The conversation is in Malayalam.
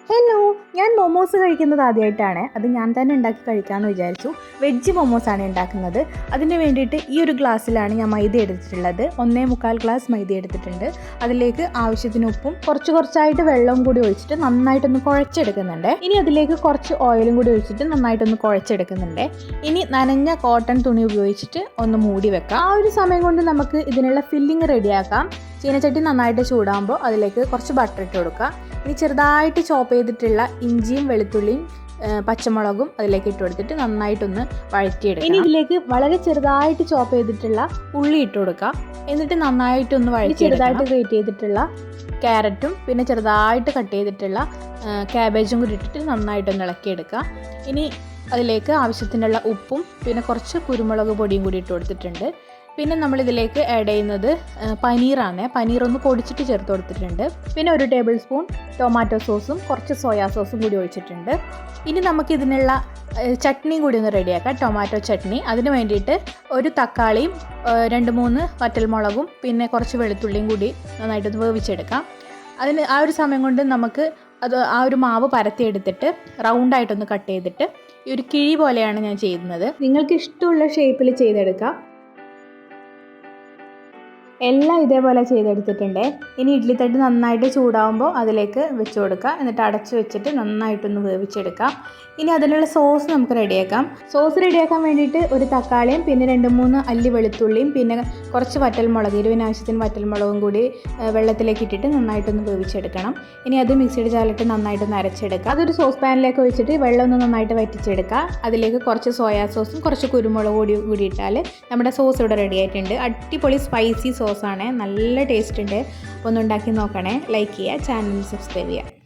ഹലോ, ഞാൻ മൊമോസ് കഴിക്കുന്നത് ആദ്യമായിട്ടാണ്. അത് ഞാൻ തന്നെ ഉണ്ടാക്കി കഴിക്കാമെന്ന് വിചാരിച്ചു. വെജ് മൊമോസാണ് ഉണ്ടാക്കുന്നത്. അതിന് വേണ്ടിയിട്ട് ഈ ഒരു ഗ്ലാസ്സിലാണ് ഞാൻ മൈദ എടുത്തിട്ടുള്ളത്. 1.25 ഗ്ലാസ് മൈദ എടുത്തിട്ടുണ്ട്. അതിലേക്ക് ആവശ്യത്തിന് ഉപ്പും കുറച്ചായിട്ട് വെള്ളവും കൂടി ഒഴിച്ചിട്ട് നന്നായിട്ടൊന്ന് കുഴച്ചെടുക്കുന്നുണ്ട്. ഇനി അതിലേക്ക് കുറച്ച് ഓയിലും കൂടി ഒഴിച്ചിട്ട് നന്നായിട്ടൊന്ന് കുഴച്ചെടുക്കുന്നുണ്ട്. ഇനി നനഞ്ഞ കോട്ടൺ തുണി ഉപയോഗിച്ചിട്ട് ഒന്ന് മൂടി വെക്കാം. ആ ഒരു സമയം കൊണ്ട് നമുക്ക് ഇതിനുള്ള ഫില്ലിങ് റെഡിയാക്കാം. ചീനച്ചട്ടി നന്നായിട്ട് ചൂടാകുമ്പോൾ അതിലേക്ക് കുറച്ച് ബട്ടർ ഇട്ട് കൊടുക്കുക. ഇനി ചെറുതായിട്ട് ചോപ്പ് ചെയ്തിട്ടുള്ള ഇഞ്ചിയും വെളുത്തുള്ളിയും പച്ചമുളകും അതിലേക്ക് ഇട്ട് കൊടുത്തിട്ട് നന്നായിട്ടൊന്ന് വഴറ്റിയെടുക്കുക. ഇനി ഇതിലേക്ക് വളരെ ചെറുതായിട്ട് ചോപ്പ് ചെയ്തിട്ടുള്ള ഉള്ളി ഇട്ട് കൊടുക്കുക. എന്നിട്ട് നന്നായിട്ടൊന്ന് വഴറ്റി ചെറുതായിട്ട് ഗ്രേറ്റ് ചെയ്തിട്ടുള്ള ക്യാരറ്റും പിന്നെ ചെറുതായിട്ട് കട്ട് ചെയ്തിട്ടുള്ള ക്യാബേജും കൂടി ഇട്ടിട്ട് നന്നായിട്ടൊന്ന് ഇളക്കിയെടുക്കുക. ഇനി അതിലേക്ക് ആവശ്യത്തിനുള്ള ഉപ്പും പിന്നെ കുറച്ച് കുരുമുളക് പൊടിയും കൂടി ഇട്ട് കൊടുത്തിട്ടുണ്ട്. പിന്നെ നമ്മളിതിലേക്ക് ആഡ് ചെയ്യുന്നത് പനീറാണ്. പനീർ ഒന്ന് പൊടിച്ചിട്ട് ചേർത്ത് കൊടുത്തിട്ടുണ്ട്. പിന്നെ 1 ടേബിൾ സ്പൂൺ ടൊമാറ്റോ സോസും കുറച്ച് സോയാ സോസും കൂടി ഒഴിച്ചിട്ടുണ്ട്. ഇനി നമുക്കിതിനുള്ള ചട്നി കൂടി ഒന്ന് റെഡിയാക്കാം, ടൊമാറ്റോ ചട്നി. അതിന് വേണ്ടിയിട്ട് ഒരു തക്കാളിയും 2-3 വറ്റൽമുളകും പിന്നെ കുറച്ച് വെളുത്തുള്ളിയും കൂടി നന്നായിട്ടൊന്ന് വേവിച്ചെടുക്കാം. അതിന് ആ ഒരു സമയം കൊണ്ട് നമുക്ക് ആ ഒരു മാവ് പരത്തിയെടുത്തിട്ട് റൗണ്ടായിട്ടൊന്ന് കട്ട് ചെയ്തിട്ട് ഈ ഒരു കിഴി പോലെയാണ് ഞാൻ ചെയ്യുന്നത്. നിങ്ങൾക്ക് ഇഷ്ടമുള്ള ഷേപ്പിൽ ചെയ്തെടുക്കാം. എല്ലാം ഇതേപോലെ ചെയ്തെടുത്തിട്ടുണ്ട്. ഇനി ഇഡ്ഡലി തട്ട് നന്നായിട്ട് ചൂടാകുമ്പോൾ അതിലേക്ക് വെച്ച് കൊടുക്കുക. എന്നിട്ട് അടച്ച് വെച്ചിട്ട് നന്നായിട്ടൊന്ന് വേവിച്ചെടുക്കാം. ഇനി അതിനുള്ള സോസ് നമുക്ക് റെഡിയാക്കാം. സോസ് റെഡിയാക്കാൻ വേണ്ടിയിട്ട് ഒരു തക്കാളിയും പിന്നെ 2-3 അല്ലി വെളുത്തുള്ളിയും പിന്നെ കുറച്ച് വറ്റൽമുളക്, എരിവിനാവശ്യത്തിന് വറ്റൽമുളകും കൂടി വെള്ളത്തിലേക്ക് ഇട്ടിട്ട് നന്നായിട്ടൊന്ന് വേവിച്ചെടുക്കണം. ഇനി അത് മിക്സിയുടെ ജാറിലിട്ട് നന്നായിട്ടൊന്ന് അരച്ചെടുക്കുക. അതൊരു സോസ് പാനിലേക്ക് ഒഴിച്ചിട്ട് വെള്ളം ഒന്ന് നന്നായിട്ട് വറ്റിച്ചെടുക്കുക. അതിലേക്ക് കുറച്ച് സോയാ സോസും കുറച്ച് കുരുമുളക് കൂടി ഇട്ടാൽ നമ്മുടെ സോസ് ഇവിടെ റെഡി ആയിട്ടുണ്ട്. അടിപൊളി സ്പൈസി സോസാണ്, നല്ല ടേസ്റ്റ് ഉണ്ട്. അപ്പോൾ ഒന്ന് ഉണ്ടാക്കി നോക്കണേ. ലൈക്ക് ചെയ്യുക, ചാനൽ സബ്സ്ക്രൈബ് ചെയ്യുക.